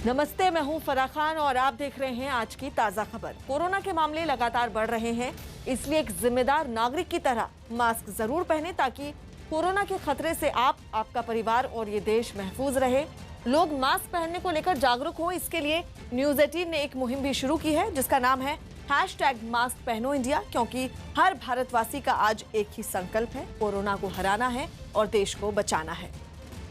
नमस्ते, मैं हूं फराह खान और आप देख रहे हैं आज की ताजा खबर। कोरोना के मामले लगातार बढ़ रहे हैं, इसलिए एक जिम्मेदार नागरिक की तरह मास्क जरूर पहने ताकि कोरोना के खतरे से आप, आपका परिवार और ये देश महफूज रहे। लोग मास्क पहनने को लेकर जागरूक हो, इसके लिए न्यूज 18 ने एक मुहिम भी शुरू की है जिसका नाम है #मास्क पहनो इंडिया, क्योंकि हर भारतवासी का आज एक ही संकल्प है, कोरोना को हराना है और देश को बचाना है।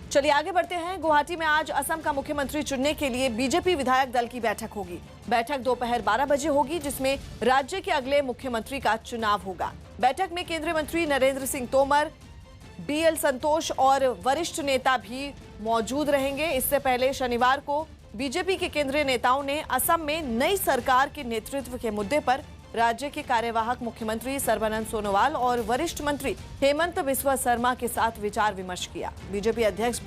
चलिए आगे बढ़ते हैं। गुवाहाटी में आज असम का मुख्यमंत्री चुनने के लिए बीजेपी विधायक दल की बैठक होगी। बैठक दोपहर 12 बजे होगी, जिसमें राज्य के अगले मुख्यमंत्री का चुनाव होगा। बैठक में केंद्रीय मंत्री नरेंद्र सिंह तोमर, BL संतोष और वरिष्ठ नेता भी मौजूद रहेंगे। इससे पहले शनिवार को बीजेपी के केंद्रीय नेताओं ने असम में नई सरकार के नेतृत्व के मुद्दे पर राज्य के कार्यवाहक मुख्यमंत्री सर्बानंद सोनोवाल और वरिष्ठ मंत्री हेमंत बिस्वा शर्मा के साथ विचार विमर्श किया। बीजेपी अध्यक्ष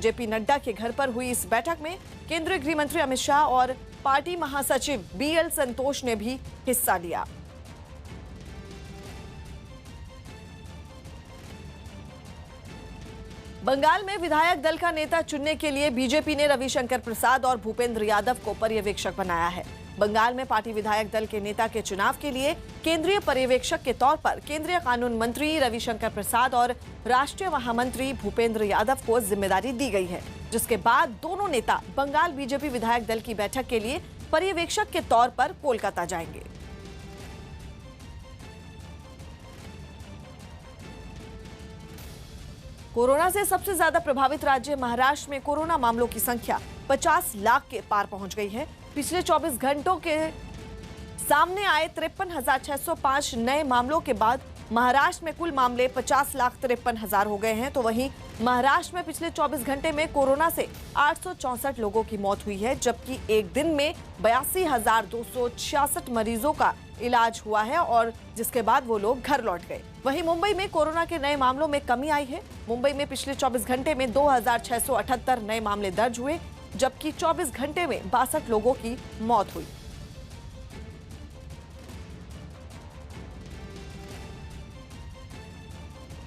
JP नड्डा के घर पर हुई इस बैठक में केंद्रीय गृह मंत्री अमित शाह और पार्टी महासचिव BL संतोष ने भी हिस्सा लिया। बंगाल में विधायक दल का नेता चुनने के लिए बीजेपी ने रविशंकर प्रसाद और भूपेंद्र यादव को पर्यवेक्षक बनाया है। बंगाल में पार्टी विधायक दल के नेता के चुनाव के लिए केंद्रीय पर्यवेक्षक के तौर पर केंद्रीय कानून मंत्री रविशंकर प्रसाद और राष्ट्रीय महामंत्री भूपेंद्र यादव को जिम्मेदारी दी गई है, जिसके बाद दोनों नेता बंगाल बीजेपी विधायक दल की बैठक के लिए पर्यवेक्षक के तौर पर कोलकाता जाएंगे। कोरोना से सबसे ज्यादा प्रभावित राज्य महाराष्ट्र में कोरोना मामलों की संख्या 50 लाख के पार पहुंच गई है। पिछले 24 घंटों के सामने आए 53,605 नए मामलों के बाद महाराष्ट्र में कुल मामले 50,53,000 हो गए हैं। तो वहीं महाराष्ट्र में पिछले 24 घंटे में कोरोना से 864 लोगों की मौत हुई है, जबकि एक दिन में 82,266 मरीजों का इलाज हुआ है और जिसके बाद वो लोग घर लौट गए। वहीं मुंबई में कोरोना के नए मामलों में कमी आई है। मुंबई में पिछले 24 घंटे में 2,678 नए मामले दर्ज हुए, जबकि 24 घंटे में 62 लोगों की मौत हुई।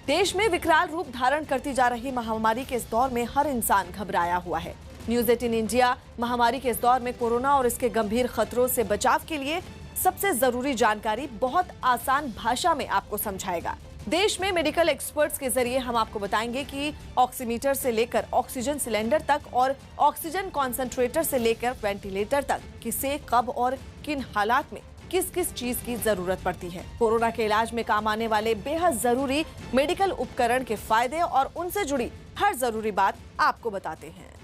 देश में विकराल रूप धारण करती जा रही महामारी के इस दौर में हर इंसान घबराया हुआ है। न्यूज 18 इंडिया महामारी के इस दौर में कोरोना और इसके गंभीर खतरों से बचाव के लिए सबसे जरूरी जानकारी बहुत आसान भाषा में आपको समझाएगा। देश में मेडिकल एक्सपर्ट्स के जरिए हम आपको बताएंगे कि ऑक्सीमीटर से लेकर ऑक्सीजन सिलेंडर तक और ऑक्सीजन कॉन्सेंट्रेटर से लेकर वेंटिलेटर तक किसे, कब और किन हालात में किस किस चीज की जरूरत पड़ती है। कोरोना के इलाज में काम आने वाले बेहद जरूरी मेडिकल उपकरण के फायदे और उनसे जुड़ी हर जरूरी बात आपको बताते हैं।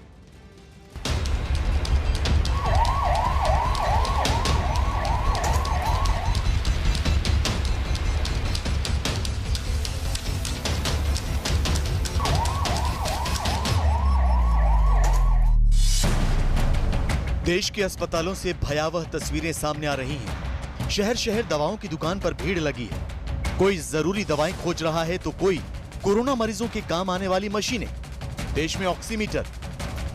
देश के अस्पतालों से भयावह तस्वीरें सामने आ रही हैं। शहर शहर दवाओं की दुकान पर भीड़ लगी है। कोई जरूरी दवाएं खोज रहा है तो कोई कोरोना मरीजों के काम आने वाली मशीनें। देश में ऑक्सीमीटर,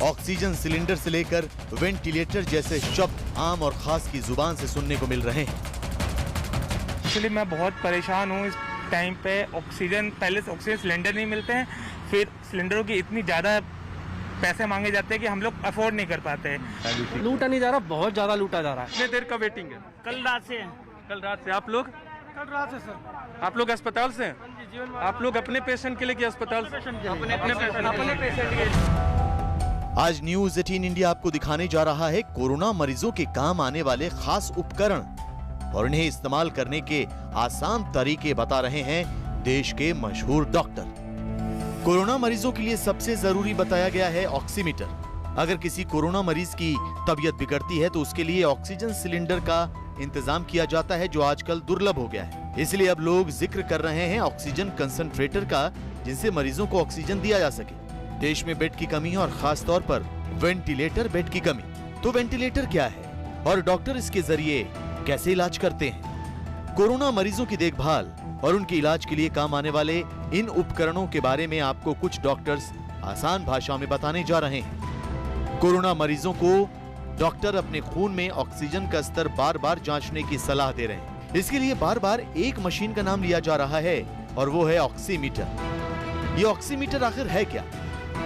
ऑक्सीजन सिलेंडर से लेकर वेंटिलेटर जैसे शब्द आम और खास की जुबान से सुनने को मिल रहे हैं। एक्चुअली मैं बहुत परेशान हूँ। इस टाइम पे ऑक्सीजन, पहले से ऑक्सीजन सिलेंडर नहीं मिलते हैं, फिर सिलेंडरों की इतनी ज़्यादा पैसे मांगे जाते हैं कि हम लोग अफोर्ड नहीं कर पाते हैं। लूटा नहीं जा रहा, बहुत ज्यादा लूटा जा रहा है। कितने देर का वेटिंग है? कल रात से। कल रात से आप लोग? कल रात से सर। आप लोग अस्पताल से? आप लोग अपने पेशेंट के लिए कि अस्पताल से? अपने पेशेंट के। आज न्यूज 18 इंडिया आपको दिखाने जा रहा है कोरोना मरीजों के काम आने वाले खास उपकरण और इन्हें इस्तेमाल करने के आसान तरीके बता रहे हैं देश के मशहूर डॉक्टर। कोरोना मरीजों के लिए सबसे जरूरी बताया गया है ऑक्सीमीटर। अगर किसी कोरोना मरीज की तबीयत बिगड़ती है तो उसके लिए ऑक्सीजन सिलेंडर का इंतजाम किया जाता है, जो आजकल दुर्लभ हो गया है। इसलिए अब लोग जिक्र कर रहे हैं ऑक्सीजन कंसंट्रेटर का, जिनसे मरीजों को ऑक्सीजन दिया जा सके। देश में बेड की कमी और खास तौर पर वेंटिलेटर बेड की कमी। तो वेंटिलेटर क्या है और डॉक्टर इसके जरिए कैसे इलाज करते हैं? कोरोना मरीजों की देखभाल और उनके इलाज के लिए काम आने वाले इन उपकरणों के बारे में आपको कुछ डॉक्टर्स आसान भाषा में बताने जा रहे हैं। कोरोना मरीजों को डॉक्टर अपने खून में ऑक्सीजन का स्तर बार बार जांचने की सलाह दे रहे हैं। इसके लिए बार बार एक मशीन का नाम लिया जा रहा है और वो है ऑक्सीमीटर। ये ऑक्सीमीटर आखिर है क्या,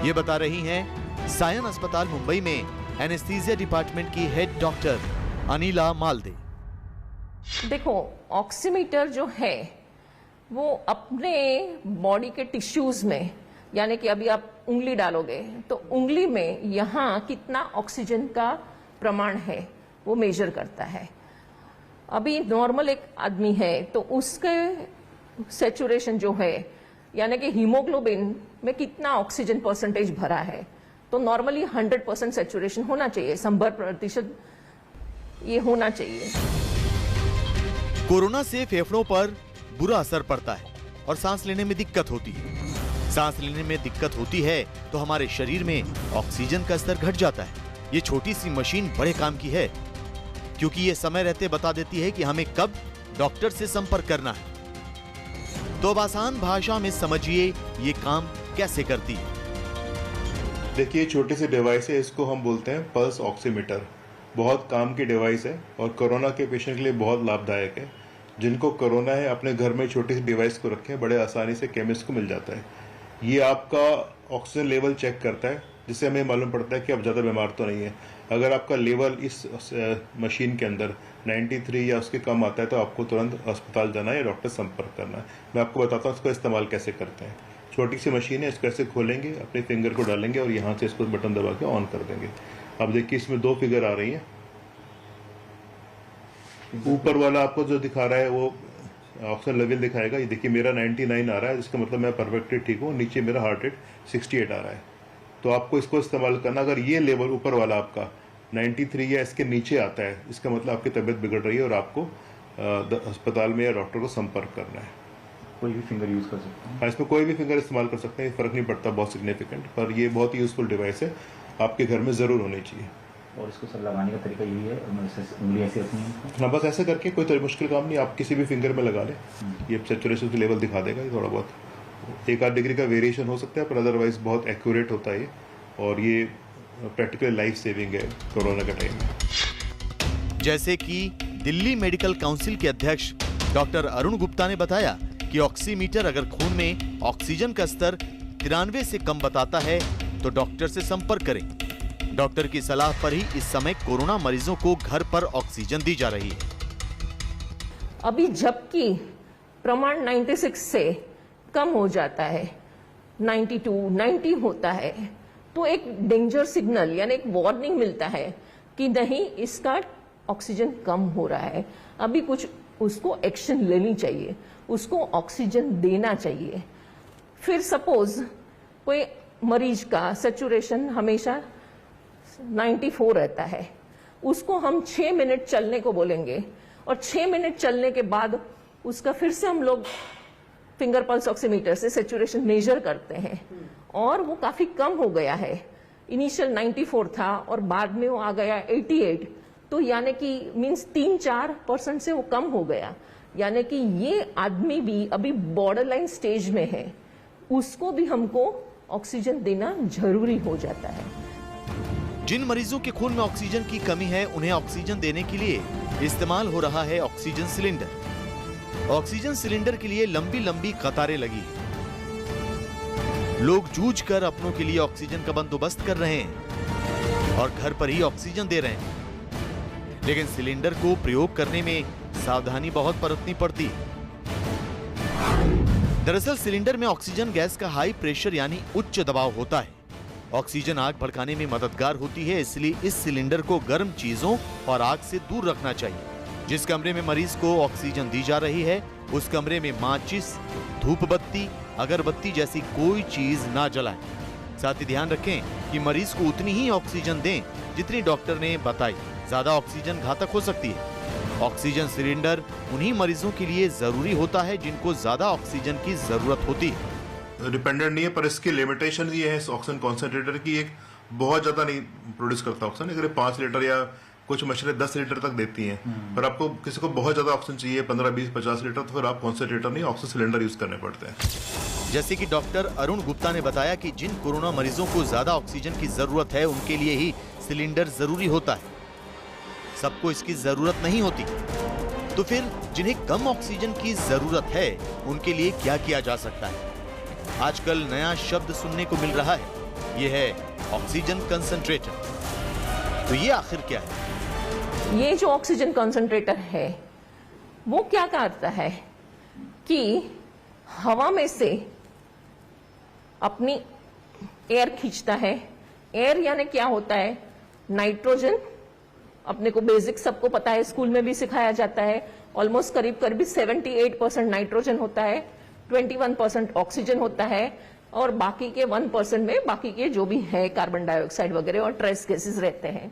ये बता रही हैं सायन अस्पताल मुंबई में एनेस्थीसिया डिपार्टमेंट की हेड डॉक्टर अनिला मालदे। देखो, ऑक्सीमीटर जो है वो अपने बॉडी के टिश्यूज में, यानी कि अभी आप उंगली डालोगे तो उंगली में यहाँ कितना ऑक्सीजन का प्रमाण है वो मेजर करता है। अभी नॉर्मल एक आदमी है तो उसके सैचुरेशन जो है, यानी कि हीमोग्लोबिन में कितना ऑक्सीजन परसेंटेज भरा है, तो नॉर्मली 100% सैचुरेशन होना चाहिए, 100% ये होना चाहिए। कोरोना से फेफड़ों पर बुरा असर पड़ता है और सांस लेने में दिक्कत होती है। सांस लेने में दिक्कत होती है तो हमारे शरीर में ऑक्सीजन का स्तर घट जाता है। ये छोटी सी मशीन बड़े काम की है, क्योंकि ये समय रहते बता देती है कि हमें कब डॉक्टर से संपर्क करना है। तो अब आसान भाषा में समझिए ये काम कैसे करती है। देखिए, छोटी सी डिवाइस है, इसको हम बोलते हैं पल्स ऑक्सीमीटर। बहुत काम की डिवाइस है और कोरोना के पेशेंट के लिए बहुत लाभदायक है। जिनको कोरोना है अपने घर में छोटी सी डिवाइस को रखें, बड़े आसानी से केमिस्ट को मिल जाता है। ये आपका ऑक्सीजन लेवल चेक करता है, जिससे हमें मालूम पड़ता है कि आप ज़्यादा बीमार तो नहीं है। अगर आपका लेवल इस मशीन के अंदर 93 या उसके कम आता है तो आपको तुरंत अस्पताल जाना है या डॉक्टर संपर्क करना है। मैं आपको बताता हूँ इसको इस्तेमाल कैसे करते हैं। छोटी सी मशीन है, इसको ऐसे खोलेंगे, अपने फिंगर को डालेंगे और यहाँ से इसको बटन दबा के ऑन कर देंगे। अब देखिए, इसमें 2 फिगर आ रही हैं। ऊपर वाला आपको जो दिखा रहा है वो ऑक्सीजन लेवल दिखाएगा। ये देखिए, मेरा 99 आ रहा है, जिसका मतलब मैं परफेक्टली ठीक हूँ। नीचे मेरा हार्ट रेट 68 आ रहा है। तो आपको इसको इस्तेमाल करना, अगर ये लेवल ऊपर वाला आपका 93 या इसके नीचे आता है, इसका मतलब आपकी तबीयत बिगड़ रही है और आपको अस्पताल में या डॉक्टर को संपर्क करना है। कोई भी फिंगर यूज कर सकते हैं। हाँ, इसमें कोई भी फिंगर इस्तेमाल कर सकते हैं, फर्क नहीं पड़ता बहुत सिग्निफिकेंट, पर ये बहुत ही यूजफुल डिवाइस है, आपके घर में जरूर होनी चाहिए। और इसको सर लगाने का तरीका यही है, उंगली ऐसे रखनी है। हाँ, बस ऐसे करके, कोई मुश्किल काम नहीं, आप किसी भी फिंगर में लगा लें, ये सैचुरेशन का लेवल दिखा देगा। ये थोड़ा बहुत 1-8 डिग्री का वेरिएशन हो सकता है, पर अदरवाइज बहुत एक्यूरेट होता है और ये प्रैक्टिकली लाइफ सेविंग है कोरोना के टाइम में। जैसे कि दिल्ली मेडिकल काउंसिल के अध्यक्ष डॉक्टर अरुण गुप्ता ने बताया कि ऑक्सीमीटर अगर खून में ऑक्सीजन का स्तर 93 से कम बताता है तो डॉक्टर से संपर्क करें। डॉक्टर की सलाह पर ही इस समय कोरोना मरीजों को घर पर ऑक्सीजन दी जा रही है। अभी जबकि प्रमाण 96 से कम हो जाता है, 92, 90 होता है, तो एक डेंजर सिग्नल यानी एक वार्निंग मिलता है कि नहीं, इसका ऑक्सीजन कम हो रहा है, अभी कुछ उसको एक्शन लेनी चाहिए, उसको ऑक्सीजन देना चाहिए। फिर सपोज कोई मरीज का सैचुरेशन हमेशा 94 रहता है, उसको हम 6 मिनट चलने को बोलेंगे और 6 मिनट चलने के बाद उसका फिर से हम लोग फिंगर पल्स ऑक्सीमीटर से सैचुरेशन मेजर करते हैं और वो काफी कम हो गया है। इनिशियल 94 था और बाद में वो आ गया 88, तो यानी कि मींस 3-4% से वो कम हो गया, यानी कि ये आदमी भी अभी बॉर्डर लाइन स्टेज में है, उसको भी हमको ऑक्सीजन देना जरूरी हो जाता है। जिन मरीजों के खून में ऑक्सीजन की कमी है, उन्हें ऑक्सीजन देने के लिए इस्तेमाल हो रहा है ऑक्सीजन सिलेंडर। ऑक्सीजन सिलेंडर के लिए लंबी लंबी कतारें लगी हैं। लोग जूझकर अपनों के लिए ऑक्सीजन का बंदोबस्त कर रहे हैं और घर पर ही ऑक्सीजन दे रहे हैं, लेकिन सिलेंडर को प्रयोग करने में सावधानी बहुत बरतनी पड़ती है। दरअसल सिलेंडर में ऑक्सीजन गैस का हाई प्रेशर यानी उच्च दबाव होता है। ऑक्सीजन आग भड़काने में मददगार होती है, इसलिए इस सिलेंडर को गर्म चीजों और आग से दूर रखना चाहिए। जिस कमरे में मरीज को ऑक्सीजन दी जा रही है, उस कमरे में माचिस, धूप बत्ती, अगरबत्ती जैसी कोई चीज ना जलाएं। साथ ही ध्यान रखें कि मरीज को उतनी ही ऑक्सीजन दें जितनी डॉक्टर ने बताई। ज्यादा ऑक्सीजन घातक हो सकती है। ऑक्सीजन सिलेंडर उन्हीं मरीजों के लिए जरूरी होता है जिनको ज्यादा ऑक्सीजन की जरूरत होती है। डिपेंडेंट नहीं है, पर इसकी लिमिटेशन ये है ऑक्सीजन कॉन्सेंट्रेटर की, एक बहुत ज्यादा नहीं प्रोड्यूस करता ऑक्सीजन। अगर 5 लीटर या कुछ मशीनें 10 लीटर तक देती हैं, पर आपको किसी को बहुत ज्यादा ऑक्सीजन चाहिए 15, 20, 50 लीटर, तो फिर आप कॉन्सेंट्रेटर नहीं ऑक्सीजन सिलेंडर यूज करने पड़ते हैं। जैसे कि डॉक्टर अरुण गुप्ता ने बताया कि जिन कोरोना मरीजों को ज्यादा ऑक्सीजन की जरूरत है, उनके लिए ही सिलेंडर जरूरी होता है, सबको इसकी जरूरत नहीं होती। तो फिर जिन्हें कम ऑक्सीजन की जरूरत है, उनके लिए क्या किया जा सकता है? आजकल नया शब्द सुनने को मिल रहा है, यह है ऑक्सीजन कंसंट्रेटर। तो ये आखिर क्या है? ये जो ऑक्सीजन कंसंट्रेटर है वो क्या करता है कि हवा में से अपनी एयर खींचता है। एयर यानी क्या होता है? नाइट्रोजन। अपने को बेसिक सबको पता है, स्कूल में भी सिखाया जाता है। ऑलमोस्ट करीब करीब 78% नाइट्रोजन होता है, 21% ऑक्सीजन होता है और बाकी के 1% में बाकी के जो भी है कार्बन डाइऑक्साइड वगैरह और ट्रेस गैसेस रहते हैं।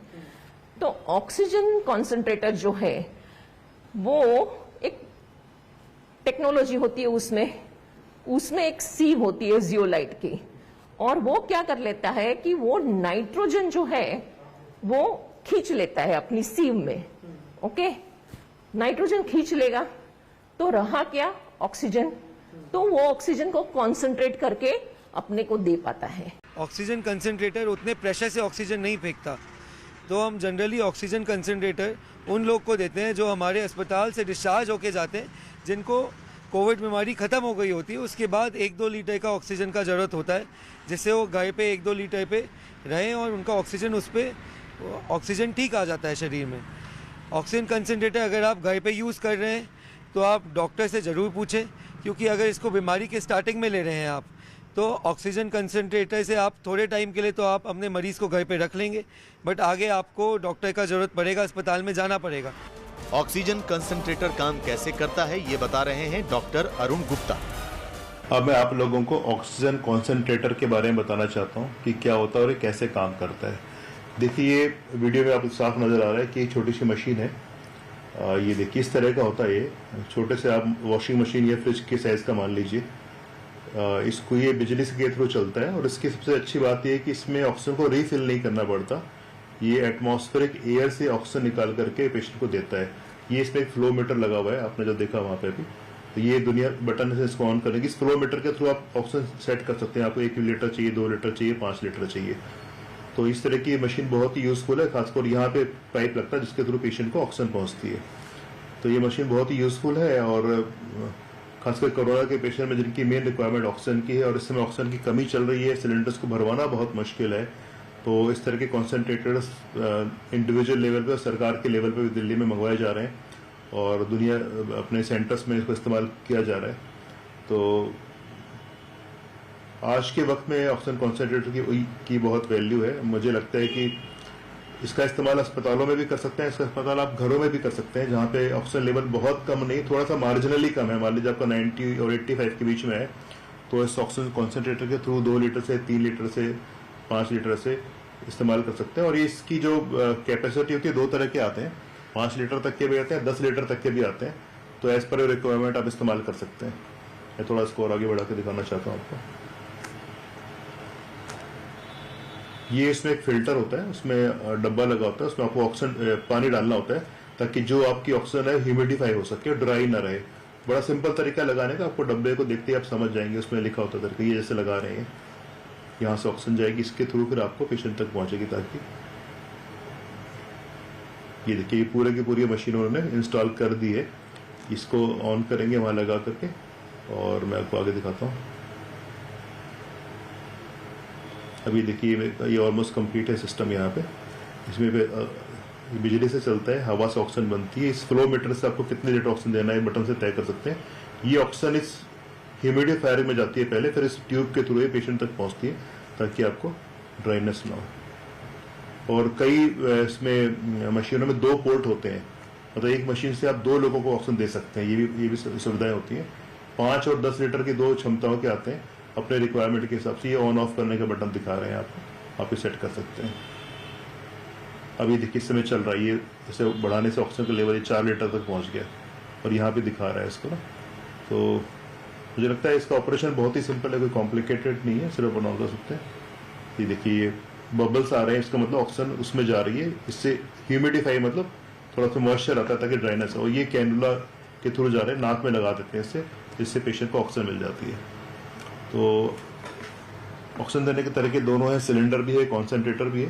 तो ऑक्सीजन कॉन्सेंट्रेटर जो है वो एक टेक्नोलॉजी होती है, उसमें एक सीव होती है जियोलाइट की, और वो क्या कर लेता है कि वो नाइट्रोजन जो है वो खींच लेता है अपनी सीव में। ओके, नाइट्रोजन खींच लेगा तो रहा क्या? ऑक्सीजन। तो वो ऑक्सीजन को कॉन्सेंट्रेट करके अपने को दे पाता है। ऑक्सीजन कंसंट्रेटर उतने प्रेशर से ऑक्सीजन नहीं फेंकता, तो हम जनरली ऑक्सीजन कंसंट्रेटर उन लोग को देते हैं जो हमारे अस्पताल से डिस्चार्ज होके जाते हैं, जिनको कोविड बीमारी ख़त्म हो गई होती है। उसके बाद 1-2 लीटर का ऑक्सीजन का ज़रूरत होता है, जिससे वो घर पे 1-2 लीटर पे रहें और उनका ऑक्सीजन उस पर ऑक्सीजन ठीक आ जाता है शरीर में। ऑक्सीजन कंसंट्रेटर अगर आप घर पे यूज़ कर रहे हैं तो आप डॉक्टर से ज़रूर पूछें, क्योंकि अगर इसको बीमारी के स्टार्टिंग में ले रहे हैं आप, तो ऑक्सीजन कंसंट्रेटर से आप थोड़े टाइम के लिए तो आप अपने मरीज़ को घर पे रख लेंगे, बट आगे आपको डॉक्टर का ज़रूरत पड़ेगा, अस्पताल में जाना पड़ेगा। ऑक्सीजन कंसंट्रेटर काम कैसे करता है ये बता रहे हैं डॉक्टर अरुण गुप्ता। अब मैं आप लोगों को ऑक्सीजन कॉन्सेंट्रेटर के बारे में बताना चाहता हूँ कि क्या होता है और ये कैसे काम करता है। देखिए, ये वीडियो में आपको साफ नज़र आ रहा है कि एक छोटी सी मशीन है। ये देखिए इस तरह का होता है। ये छोटे से आप वॉशिंग मशीन या फ्रिज के साइज़ का मान लीजिए। इसको ये बिजली के थ्रू चलता है और इसकी सबसे अच्छी बात यह है कि इसमें ऑक्सीजन को रीफिल नहीं करना पड़ता। ये एटमॉस्फेरिक एयर से ऑक्सीजन निकाल करके पेशेंट को देता है। ये इसमें एक फ्लो मीटर लगा हुआ है, आपने जो देखा वहाँ पे भी। तो ये दुनिया बटन से इसको ऑन करेंगे। इस फ्लो मीटर के थ्रू आप ऑक्सीजन सेट कर सकते हैं। आपको 1 लीटर चाहिए, 2 लीटर चाहिए, 5 लीटर चाहिए। तो इस तरह की मशीन बहुत ही यूज़फुल है। खासकर यहाँ पे पाइप लगता है जिसके थ्रू पेशेंट को ऑक्सीजन पहुँचती है। तो ये मशीन बहुत ही यूज़फुल है और खासकर कोरोना के पेशेंट में जिनकी मेन रिक्वायरमेंट ऑक्सीजन की है और इस समय ऑक्सीजन की कमी चल रही है, सिलेंडर्स को भरवाना बहुत मुश्किल है। तो इस तरह के कॉन्सेंट्रेटर्स इंडिविजुअल लेवल पे और सरकार के लेवल पे भी दिल्ली में मंगवाए जा रहे हैं और दुनिया अपने सेंटर्स में इसको इस्तेमाल किया जा रहा है। तो आज के वक्त में ऑक्सीजन कॉन्सेंट्रेटर की बहुत वैल्यू है। मुझे लगता है कि इसका इस्तेमाल अस्पतालों में भी कर सकते हैं। इसका इस्तेमाल आप घरों में भी कर सकते हैं जहाँ पे ऑक्सीजन लेवल बहुत कम नहीं, थोड़ा सा मार्जिनली कम है। मान लीजिए आपका 90 और 85 के बीच में है, तो इस ऑक्सीजन कॉन्सेंट्रेटर के थ्रू 2 लीटर से 3 लीटर से 5 लीटर से इस्तेमाल कर सकते हैं। और ये इसकी जो कैपेसिटी होती है 2 तरह के आते हैं, 5 लीटर तक के भी आते हैं, 10 लीटर तक के भी आते हैं। तो एज पर रिक्वायरमेंट आप इस्तेमाल कर सकते हैं। मैं थोड़ा इसको और आगे बढ़ा के दिखाना चाहता हूँ आपको। ये इसमें एक फिल्टर होता है, उसमें डब्बा लगा होता है, उसमें आपको ऑक्सीजन पानी डालना होता है ताकि जो आपकी ऑक्सीजन है ह्यूमिडिफाई हो सके, ड्राई ना रहे। बड़ा सिंपल तरीका लगाने का। आपको डब्बे को देखते ही आप समझ जाएंगे, उसमें लिखा होता है तरीका। ये जैसे लगा रहे हैं, यहाँ से ऑक्सीजन जाएगी, इसके थ्रू फिर आपको पेशेंट तक पहुंचेगी। ताकि ये देखिए ये पूरे की पूरी मशीन उन्होंने इंस्टॉल कर दी है। इसको ऑन करेंगे वहाँ लगा करके और मैं आपको आगे दिखाता हूँ। अभी देखिए ये ऑलमोस्ट कंप्लीट है सिस्टम। यहाँ पे इसमें बिजली से चलता है, हवा से ऑक्सीजन बनती है। इस फ्लो मीटर से आपको कितने लीटर ऑक्सीजन देना है बटन से तय कर सकते हैं। ये ऑक्सीजन इस ह्यूमिडिफायर में जाती है पहले, फिर इस ट्यूब के थ्रू ये पेशेंट तक पहुँचती है ताकि आपको ड्राइनेस ना हो। और कई इसमें मशीनों में 2 पोर्ट होते हैं, मतलब एक मशीन से आप 2 लोगों को ऑक्सीजन दे सकते हैं। ये भी सुविधाएं होती हैं। 5 और 10 लीटर की 2 क्षमताओं के आते हैं अपने रिक्वायरमेंट के हिसाब से। ये ऑन ऑफ करने का बटन दिखा रहे हैं आपको, आप ये सेट कर सकते हैं। अभी देखिए इस समय चल रहा है, ये इसे बढ़ाने से ऑक्सीजन का लेवल 4 लीटर तक पहुंच गया और यहाँ पे दिखा रहा है इसको ना। तो मुझे लगता है इसका ऑपरेशन बहुत ही सिंपल है, कोई कॉम्प्लिकेटेड नहीं है, सिर्फ ऑन ऑफ कर सकते हैं। ये देखिए ये बबल्स आ रहे हैं, इसका मतलब ऑक्सीजन उसमें जा रही है। इससे ह्यूमिडिफाई मतलब थोड़ा सा मॉइस्चर आता है ताकि ड्राइनेस हो। ये कैनुला के थ्रू जा रहे हैं, नाक में लगा देते हैं इससे पेशेंट को ऑक्सीजन मिल जाती है। तो ऑक्सीजन देने के तरीके दोनों हैं, सिलेंडर भी है, कॉन्सेंट्रेटर भी है।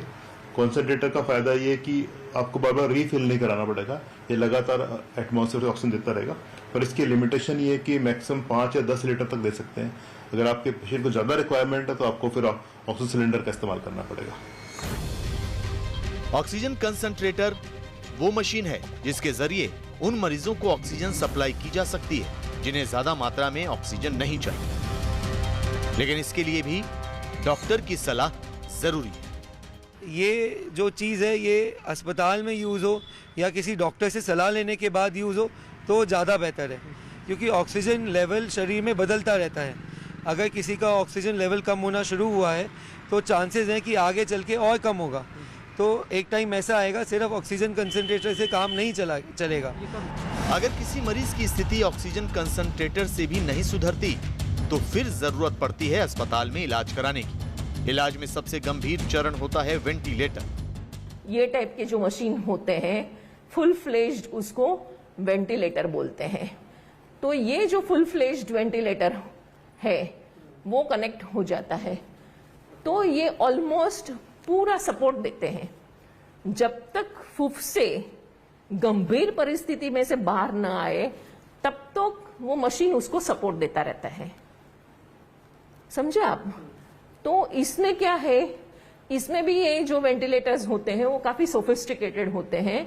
कॉन्सेंट्रेटर का फायदा ये है कि आपको बार बार रीफिल नहीं कराना पड़ेगा, ये लगातार एटमॉस्फेयर से ऑक्सीजन देता रहेगा। पर इसकी लिमिटेशन ये है कि मैक्सिमम 5 या 10 लीटर तक दे सकते हैं। अगर आपके पेशेंट को ज़्यादा रिक्वायरमेंट है तो आपको फिर ऑक्सीजन सिलेंडर का इस्तेमाल करना पड़ेगा। ऑक्सीजन कंसंट्रेटर वो मशीन है जिसके जरिए उन मरीजों को ऑक्सीजन सप्लाई की जा सकती है जिन्हें ज्यादा मात्रा में ऑक्सीजन नहीं चाहिए, लेकिन इसके लिए भी डॉक्टर की सलाह जरूरी है। ये जो चीज़ है ये अस्पताल में यूज़ हो या किसी डॉक्टर से सलाह लेने के बाद यूज़ हो तो ज़्यादा बेहतर है, क्योंकि ऑक्सीजन लेवल शरीर में बदलता रहता है। अगर किसी का ऑक्सीजन लेवल कम होना शुरू हुआ है तो चांसेस हैं कि आगे चल के और कम होगा। तो एक टाइम ऐसा आएगा सिर्फ ऑक्सीजन कंसंट्रेटर से काम नहीं चलेगा। अगर किसी मरीज की स्थिति ऑक्सीजन कंसंट्रेटर से भी नहीं सुधरती तो फिर जरूरत पड़ती है अस्पताल में इलाज कराने की। इलाज में सबसे गंभीर चरण होता है वेंटिलेटर। ये टाइप के जो मशीन होते हैं फुल फ्लेज्ड, उसको वेंटिलेटर बोलते हैं। तो ये जो फुल फ्लेज्ड वेंटिलेटर है वो कनेक्ट हो जाता है तो ये ऑलमोस्ट पूरा सपोर्ट देते हैं। जब तक फुफ्से गंभीर परिस्थिति में से बाहर न आए तब तक वो मशीन उसको सपोर्ट देता रहता है। समझे आप? तो इसमें क्या है, इसमें भी ये जो वेंटिलेटर्स होते हैं वो काफी सोफिस्टिकेटेड होते हैं।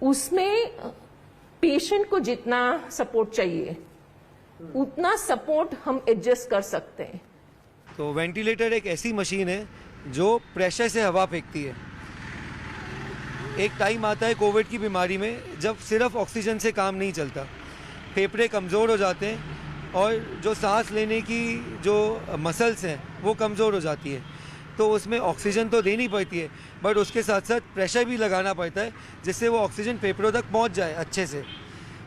उसमें पेशेंट को जितना सपोर्ट चाहिए उतना सपोर्ट हम एडजस्ट कर सकते हैं। तो वेंटिलेटर एक ऐसी मशीन है जो प्रेशर से हवा फेंकती है। एक टाइम आता है कोविड की बीमारी में जब सिर्फ ऑक्सीजन से काम नहीं चलता, फेफड़े कमज़ोर हो जाते हैं और जो सांस लेने की जो मसल्स हैं वो कमज़ोर हो जाती है। तो उसमें ऑक्सीजन तो देनी पड़ती है बट उसके साथ साथ प्रेशर भी लगाना पड़ता है जिससे वो ऑक्सीजन फेफड़ों तक पहुंच जाए अच्छे से।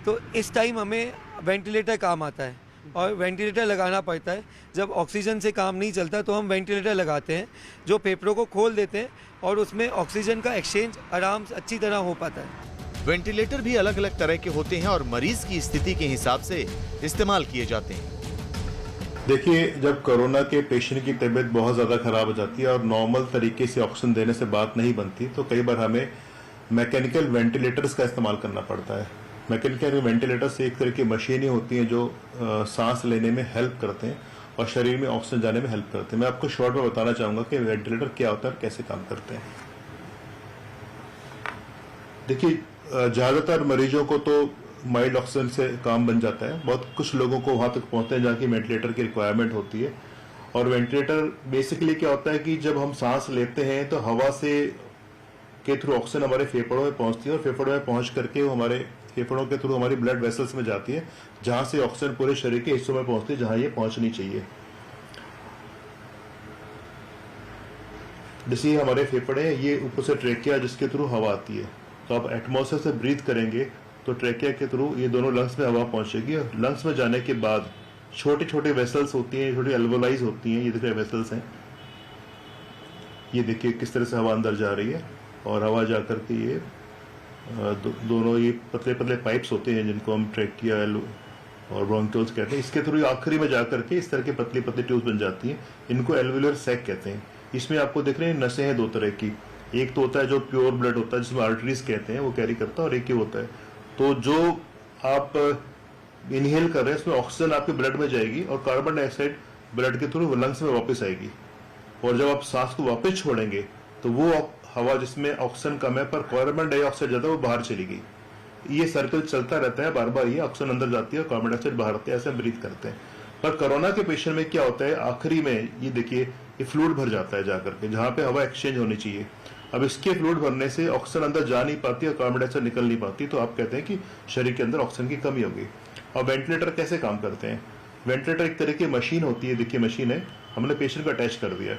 तो इस टाइम हमें वेंटिलेटर काम आता है और वेंटिलेटर लगाना पड़ता है। जब ऑक्सीजन से काम नहीं चलता तो हम वेंटिलेटर लगाते हैं जो फेफड़ों को खोल देते हैं और उसमें ऑक्सीजन का एक्सचेंज आराम से अच्छी तरह हो पाता है। वेंटिलेटर भी अलग अलग तरह के होते हैं और मरीज की स्थिति के हिसाब से इस्तेमाल किए जाते हैं। देखिए, जब कोरोना के पेशेंट की तबीयत बहुत ज़्यादा खराब हो जाती है और नॉर्मल तरीके से ऑक्सीजन देने से बात नहीं बनती तो कई बार हमें मैकेनिकल वेंटिलेटर्स का इस्तेमाल करना पड़ता है। मैकेनिकल वेंटिलेटर्स एक तरह की मशीनें होती हैं जो सांस लेने में हेल्प करते हैं और शरीर में ऑक्सीजन जाने में हेल्प करते हैं। मैं आपको शॉर्ट में बताना चाहूँगा कि वेंटिलेटर क्या होता है और कैसे काम करते हैं। देखिए, ज़्यादातर मरीजों को तो माइल्ड ऑक्सीजन से काम बन जाता है। बहुत कुछ लोगों को वहां तक पहुंचते हैं जहाँ की वेंटिलेटर की रिक्वायरमेंट होती है। और वेंटिलेटर बेसिकली क्या होता है कि जब हम सांस लेते हैं तो हवा से के थ्रू ऑक्सीजन हमारे फेफड़ों में पहुंचती है और फेफड़ों में पहुंच करके वो हमारे फेफड़ों के थ्रू हमारी ब्लड वेसल्स में जाती है जहां से ऑक्सीजन पूरे शरीर के हिस्सों में पहुंचती है जहां ये पहुंचनी चाहिए। जैसे हमारे फेफड़े ये ऊपर से ट्रेकिया जिसके थ्रू हवा आती है, तो आप एटमॉस्फेयर से ब्रीथ करेंगे तो ट्रेकिया के थ्रू ये दोनों लंग्स में हवा पहुंचेगी और लंग्स में जाने के बाद छोटे छोटे वेसल्स होती हैं, छोटी एल्वोलाइज होती हैं। ये देखिए वेसल्स हैं, ये देखिए किस तरह से हवा अंदर जा रही है और हवा जा करके ये दोनों ये पतले पतले पाइप्स होते हैं जिनको हम ट्रेकिया और ब्रोंकियोल्स कहते हैं। इसके थ्रू आखिरी में जाकर के इस तरह की पतली पतली ट्यूब्स बन जाती हैं। इनको एल्वुलर सैक कहते हैं। इसमें आपको देख रहे हैं नसें हैं दो तरह की, एक तो होता है जो प्योर ब्लड होता है जिसमें आर्टरीज कहते हैं वो कैरी करता है, और एक ही होता है तो जो आप इनहेल कर रहे हैं उसमें ऑक्सीजन आपके ब्लड में जाएगी और कार्बन डाइऑक्साइड ब्लड के थ्रू लंग्स में वापस आएगी। और जब आप सांस को वापस छोड़ेंगे तो वो हवा जिसमें ऑक्सीजन कम है पर कार्बन डाइऑक्साइड ज्यादा वो बाहर चली गई। ये सर्कल चलता रहता है बार बार, ये ऑक्सीजन अंदर जाती है और कार्बन डाइऑक्साइड बाहर आती है, ऐसे हम ब्रीथ करते हैं। पर कोरोना के पेशेंट में क्या होता है, आखिरी में ये देखिए ये फ्लूइड भर जाता है जाकर के जहां पे हवा एक्सचेंज होनी चाहिए। अब इसके फ्लूइड भरने से ऑक्सीजन अंदर जा नहीं पाती और कार्बन डाइऑक्साइड निकल नहीं पाती, तो आप कहते हैं कि शरीर के अंदर ऑक्सीजन की कमी हो गई। और वेंटिलेटर कैसे काम करते हैं? वेंटिलेटर एक तरह की मशीन होती है, देखिए मशीन है, हमने पेशेंट को अटैच कर दिया।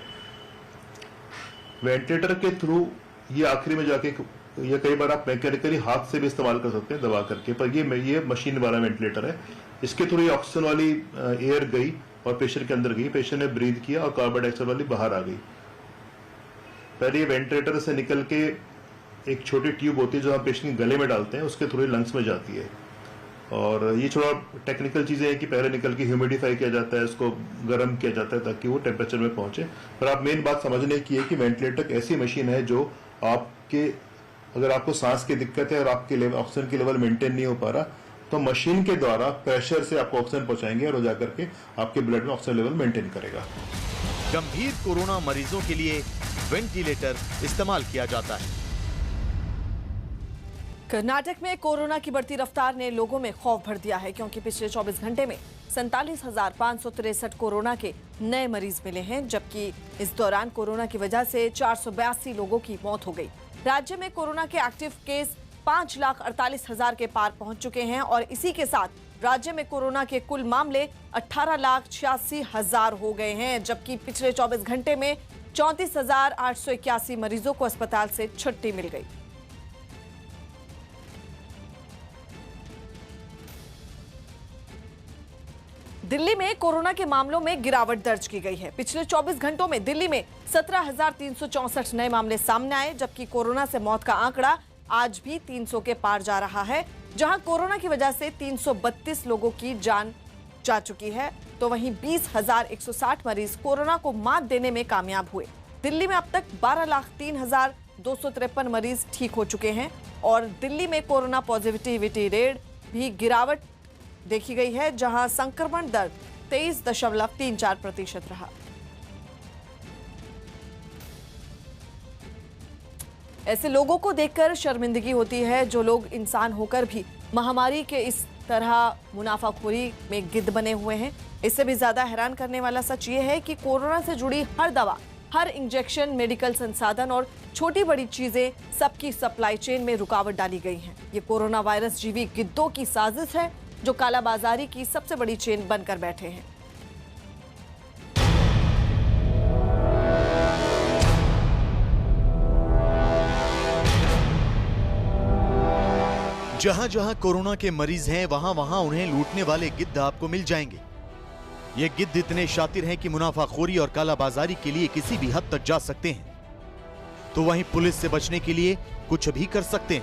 वेंटिलेटर के थ्रू ये आखिरी में जाके ये कई बार आप मैकेनिकली हाथ से भी इस्तेमाल कर सकते हैं दबा करके, पर ये मशीन वाला वेंटिलेटर है। इसके थ्रू ये ऑक्सीजन वाली एयर गई और पेशेंट के अंदर गई, पेशेंट ने ब्रीथ किया और कार्बन डाइऑक्साइड वाली बाहर आ गई। पहले ये वेंटिलेटर से निकल के एक छोटी ट्यूब होती है जो हम पेशेंट के गले में डालते हैं, उसके थ्रू लंग्स में जाती है। और ये थोड़ा टेक्निकल चीजें हैं कि पहले निकल के ह्यूमिडिफाई किया जाता है, इसको गर्म किया जाता है ताकि वो टेम्परेचर में पहुंचे। पर आप मेन बात समझने की है कि वेंटिलेटर एक ऐसी मशीन है जो आपके अगर आपको सांस की दिक्कत है और आपके ऑक्सीजन की लेवल मेंटेन नहीं हो पा रहा तो मशीन के द्वारा प्रेशर से आपको ऑक्सीजन पहुंचाएंगे और जाकर के आपके ब्लड में ऑक्सीजन लेवल मेंटेन करेगा। गंभीर कोरोना मरीजों के लिए वेंटिलेटर इस्तेमाल किया जाता है। कर्नाटक में कोरोना की बढ़ती रफ्तार ने लोगों में खौफ भर दिया है, क्योंकि पिछले 24 घंटे में 47,563 कोरोना के नए मरीज मिले हैं, जबकि इस दौरान कोरोना की वजह से 482 लोगों की मौत हो गई। राज्य में कोरोना के एक्टिव केस 5,48,000 के पार पहुंच चुके हैं और इसी के साथ राज्य में कोरोना के कुल मामले 18,86,000 हो गए हैं, जबकि पिछले 24 घंटे में 34,881 मरीजों को अस्पताल से छुट्टी मिल गई। दिल्ली में कोरोना के मामलों में गिरावट दर्ज की गई है। पिछले 24 घंटों में दिल्ली में 17,364 नए मामले सामने आए, जबकि कोरोना से मौत का आंकड़ा आज भी 300 के पार जा रहा है। जहां कोरोना की वजह से 332 लोगों की जान जा चुकी है, तो वहीं 20,160 मरीज कोरोना को मात देने में कामयाब हुए। दिल्ली में अब तक 12,03,253 मरीज ठीक हो चुके हैं और दिल्ली में कोरोना पॉजिटिविटी रेट भी गिरावट देखी गई है, जहां संक्रमण दर 23.34% रहा। ऐसे लोगों को देखकर शर्मिंदगी होती है जो लोग इंसान होकर भी महामारी के इस तरह मुनाफाखोरी में गिद्ध बने हुए हैं। इससे भी ज्यादा हैरान करने वाला सच ये है कि कोरोना से जुड़ी हर दवा, हर इंजेक्शन, मेडिकल संसाधन और छोटी बड़ी चीजें, सबकी सप्लाई चेन में रुकावट डाली गई है। ये कोरोना वायरस जीवी गिद्धों की साजिश है जो कालाबाजारी की सबसे बड़ी चेन बनकर बैठे हैं। जहां जहां कोरोना के मरीज हैं, वहां वहां उन्हें लूटने वाले गिद्ध आपको मिल जाएंगे। ये गिद्ध इतने शातिर हैं कि मुनाफाखोरी और कालाबाजारी के लिए किसी भी हद तक जा सकते हैं, तो वहीं पुलिस से बचने के लिए कुछ भी कर सकते हैं।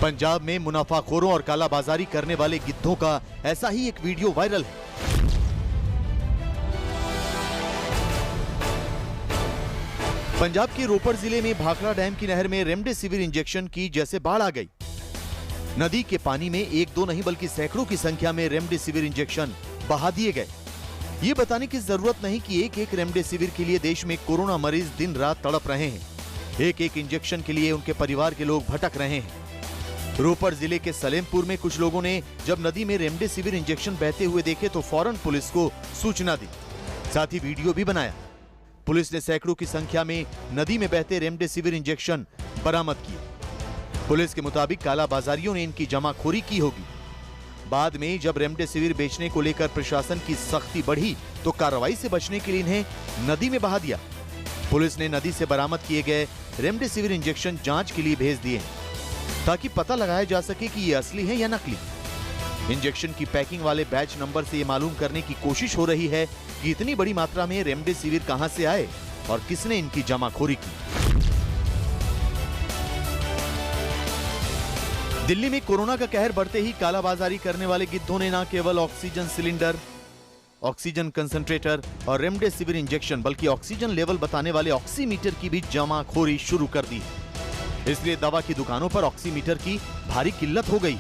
पंजाब में मुनाफाखोरों और कालाबाजारी करने वाले गिद्धों का ऐसा ही एक वीडियो वायरल है। पंजाब के रोपड़ जिले में भाखड़ा डैम की नहर में रेमडेसिविर इंजेक्शन की जैसे बाढ़ आ गई। नदी के पानी में एक दो नहीं बल्कि सैकड़ों की संख्या में रेमडेसिविर इंजेक्शन बहा दिए गए। ये बताने की जरूरत नहीं कि एक एक रेमडेसिविर के लिए देश में कोरोना मरीज दिन रात तड़प रहे हैं। एक एक इंजेक्शन के लिए उनके परिवार के लोग भटक रहे हैं। रोपड़ जिले के सलेमपुर में कुछ लोगों ने जब नदी में रेमडेसिविर इंजेक्शन बहते हुए देखे तो फौरन पुलिस को सूचना दी, साथ ही वीडियो भी बनाया। पुलिस ने सैकड़ों की संख्या में नदी में बहते रेमडेसिविर इंजेक्शन बरामद किए। पुलिस के मुताबिक कालाबाजारियों ने इनकी जमाखोरी की होगी। बाद में जब रेमडेसिविर बेचने को लेकर प्रशासन की सख्ती बढ़ी तो कार्रवाई से बचने के लिए इन्हें नदी में बहा दिया। पुलिस ने नदी से बरामद किए गए रेमडेसिविर इंजेक्शन जांच के लिए भेज दिए हैं, ताकि पता लगाया जा सके कि ये असली है या नकली। इंजेक्शन की पैकिंग वाले बैच नंबर से ये मालूम करने की कोशिश हो रही है कि इतनी बड़ी मात्रा में रेमडेसिविर कहां से आए और किसने इनकी जमाखोरी की। दिल्ली में कोरोना का कहर बढ़ते ही कालाबाजारी करने वाले गिद्धों ने न केवल ऑक्सीजन सिलेंडर, ऑक्सीजन कंसंट्रेटर और रेमडेसिविर इंजेक्शन बल्कि ऑक्सीजन लेवल बताने वाले ऑक्सीमीटर की भी जमाखोरी शुरू कर दी है। इसलिए दवा की दुकानों पर ऑक्सीमीटर की भारी किल्लत हो गई।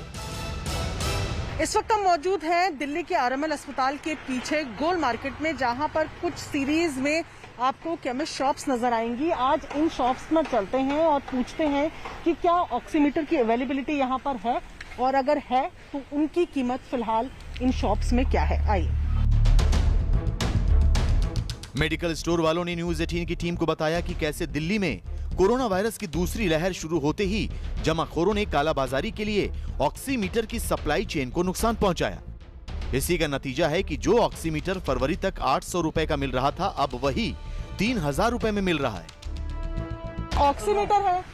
इस वक्त हम मौजूद हैं दिल्ली के आरएमएल अस्पताल के पीछे गोल मार्केट में, जहां पर कुछ सीरीज में आपको केमिस्ट शॉप्स नजर आएंगी। आज इन शॉप्स में चलते हैं और पूछते हैं कि क्या ऑक्सीमीटर की अवेलेबिलिटी यहां पर है, और अगर है तो उनकी कीमत फिलहाल इन शॉप्स में क्या है। आइए। मेडिकल स्टोर वालों ने न्यूज 18 की टीम को बताया कि कैसे दिल्ली में कोरोना वायरस की दूसरी लहर शुरू होते ही जमाखोरों ने कालाबाजारी के लिए ऑक्सीमीटर की सप्लाई चेन को नुकसान पहुंचाया। इसी का नतीजा है कि जो ऑक्सीमीटर फरवरी तक 800 रुपए का मिल रहा था, अब वही 3,000 रुपए में मिल रहा है। ऑक्सीमीटर है,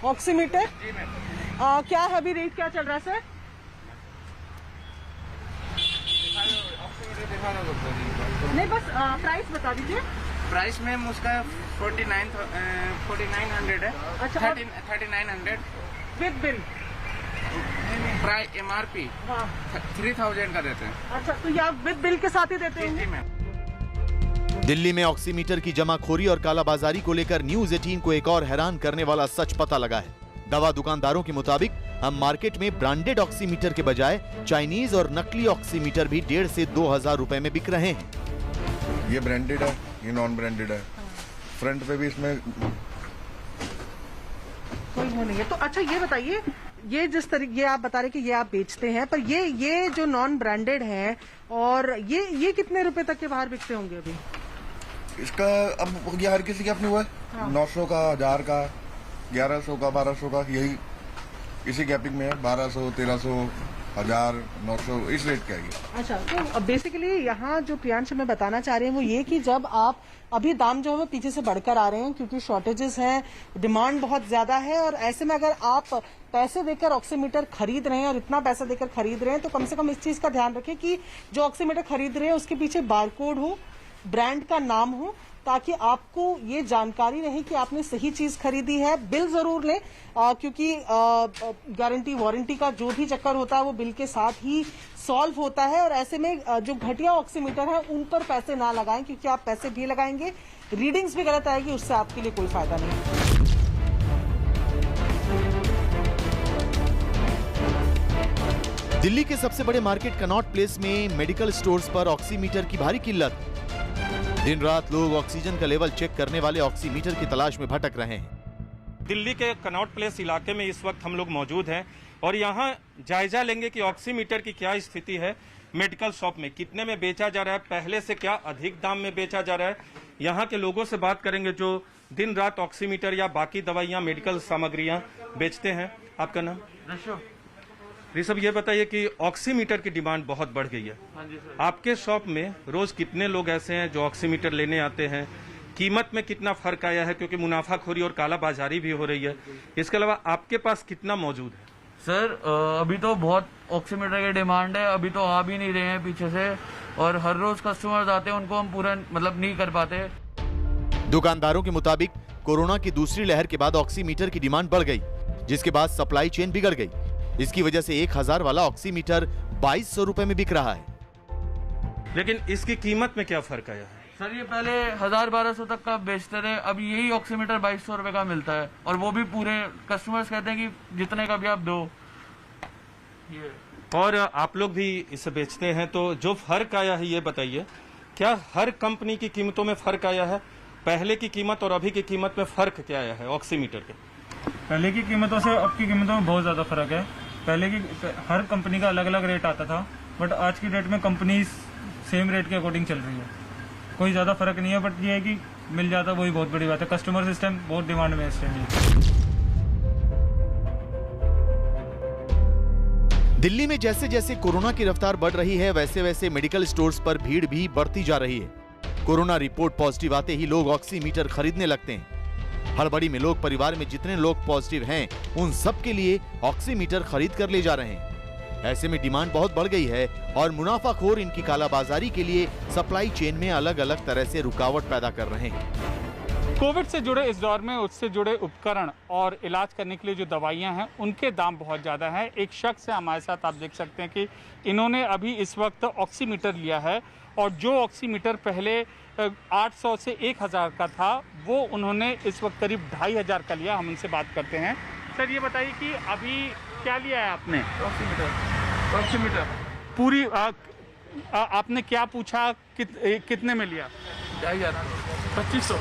ऑक्सीमीटर क्या है अभी रेट, क्या चल रहा है सर? नहीं, बस प्राइस बता दीजिए। प्राइस मैम उसका 4900 है। अच्छा, 3900 विद बिल। प्राइस MRP 3000 का देते हैं। अच्छा, तो ये आप विद बिल के साथ ही देते हैं? जी मैम। दिल्ली में ऑक्सीमीटर की जमाखोरी और कालाबाजारी को लेकर न्यूज 18 को एक और हैरान करने वाला सच पता लगा है। दवा दुकानदारों के मुताबिक हम मार्केट में ब्रांडेड ऑक्सीमीटर के बजाय चाइनीज और नकली ऑक्सीमीटर भी 1,500 से 2,000 रुपए में बिक रहे हैं। ये ब्रांडेड है, ये नॉन ब्रांडेड है। फ्रंट पे भी इसमें कोई वो नहीं है। तो अच्छा ये बताइए, ये जिस तरीके ये आप बता रहे कि ये आप बेचते हैं, पर ये जो नॉन ब्रांडेड है और ये कितने रुपए तक के बाहर बिकते होंगे अभी? इसका अब ये हर किसी के अपने हुआ है। 900 का, 1000 का, 1100 का, 1200 का, यही इसी गैपिंग में है। 1200, 1300, 1000, 900 इस रेट का है। अच्छा, तो बेसिकली यहाँ जो प्रियांश हमें बताना चाह रहे हैं वो ये कि जब आप अभी दाम जो है वो पीछे से बढ़कर आ रहे हैं क्योंकि शॉर्टेजेस हैं, डिमांड बहुत ज्यादा है, और ऐसे में अगर आप पैसे देकर ऑक्सीमीटर खरीद रहे हैं और इतना पैसा देकर खरीद रहे हैं तो कम से कम इस चीज का ध्यान रखें कि जो ऑक्सीमीटर खरीद रहे हैं उसके पीछे बारकोड हो, ब्रांड का नाम हो, ताकि आपको ये जानकारी रहे कि आपने सही चीज खरीदी है। बिल जरूर लें क्योंकि गारंटी वारंटी का जो भी चक्कर होता है वो बिल के साथ ही सॉल्व होता है, और ऐसे में जो घटिया ऑक्सीमीटर है उन पर पैसे ना लगाएं क्योंकि आप पैसे भी लगाएंगे, रीडिंग्स भी गलत आएगी, उससे आपके लिए कोई फायदा नहीं। दिल्ली के सबसे बड़े मार्केट कनॉट प्लेस में मेडिकल स्टोर्स पर ऑक्सीमीटर की भारी किल्लत। दिन रात लोग ऑक्सीजन का लेवल चेक करने वाले ऑक्सीमीटर की तलाश में भटक रहे हैं। दिल्ली के कनॉट प्लेस इलाके में इस वक्त हम लोग मौजूद हैं और यहाँ जायजा लेंगे कि ऑक्सीमीटर की क्या स्थिति है। मेडिकल शॉप में कितने में बेचा जा रहा है, पहले से क्या अधिक दाम में बेचा जा रहा है। यहाँ के लोगों से बात करेंगे जो दिन रात ऑक्सीमीटर या बाकी दवाइयाँ, मेडिकल सामग्रियाँ बेचते हैं। आपका नाम? ऋषभ, ये बताइए कि ऑक्सीमीटर की डिमांड बहुत बढ़ गई है। हाँ जी सर। आपके शॉप में रोज कितने लोग ऐसे हैं जो ऑक्सीमीटर लेने आते हैं? कीमत में कितना फर्क आया है क्योंकि मुनाफाखोरी और कालाबाजारी भी हो रही है? इसके अलावा आपके पास कितना मौजूद है? सर अभी तो बहुत ऑक्सीमीटर की डिमांड है, अभी तो आ भी नहीं रहे हैं पीछे से, और हर रोज कस्टमर्स आते हैं, उनको हम पूरा नहीं कर पाते। दुकानदारों के मुताबिक कोरोना की दूसरी लहर के बाद ऑक्सीमीटर की डिमांड बढ़ गई, जिसके बाद सप्लाई चेन बिगड़ गई। इसकी वजह से 1000 वाला ऑक्सीमीटर 2200 रुपए में बिक रहा है। लेकिन इसकी कीमत में क्या फर्क आया है? सर ये पहले 1000-1200 तक का बेचते थे, अब यही ऑक्सीमीटर 2200 रुपए का मिलता है, और वो भी पूरे कस्टमर्स कहते हैं कि जितने का भी आप दो। और आप लोग भी इसे बेचते हैं, तो जो फर्क आया है ये बताइए, क्या हर कंपनी की कीमतों में फर्क आया है? पहले की कीमत और अभी की कीमत में फर्क क्या आया है ऑक्सीमीटर के? पहले की कीमतों से अब की कीमतों में बहुत ज़्यादा फर्क है। पहले की हर कंपनी का अलग अलग रेट आता था, बट आज की डेट में कंपनी सेम रेट के अकॉर्डिंग चल रही है, कोई ज़्यादा फर्क नहीं है। बट ये है कि मिल जाता, वही बहुत बड़ी बात है। कस्टमर इस टाइम बहुत डिमांड में है इस टाइम। दिल्ली में जैसे जैसे कोरोना की रफ्तार बढ़ रही है, वैसे वैसे मेडिकल स्टोर्स पर भीड़ भी बढ़ती जा रही है। कोरोना रिपोर्ट पॉजिटिव आते ही लोग ऑक्सीमीटर खरीदने लगते हैं। हड़बड़ी में लोग परिवार में जितने लोग पॉजिटिव हैं, उन सब के लिए ऑक्सीमीटर खरीद कर ले जा रहे हैं। ऐसे में डिमांड बहुत बढ़ गई है और मुनाफाखोर इनकी कालाबाजारी के लिए सप्लाई चेन में अलग अलग तरह से रुकावट पैदा कर रहे हैं। कोविड से जुड़े इस दौर में उससे जुड़े उपकरण और इलाज करने के लिए जो दवाइयां हैं उनके दाम बहुत ज़्यादा हैं। एक शख्स है हमारे साथ, आप देख सकते हैं कि इन्होंने अभी इस वक्त ऑक्सीमीटर लिया है, और जो ऑक्सीमीटर पहले 800 से 1000 का था वो उन्होंने इस वक्त करीब 2500 का लिया। हम उनसे बात करते हैं। सर ये बताइए कि अभी क्या लिया है आपने? ऑक्सीमीटर पूरी आपने क्या पूछा, कितने में लिया? 2500।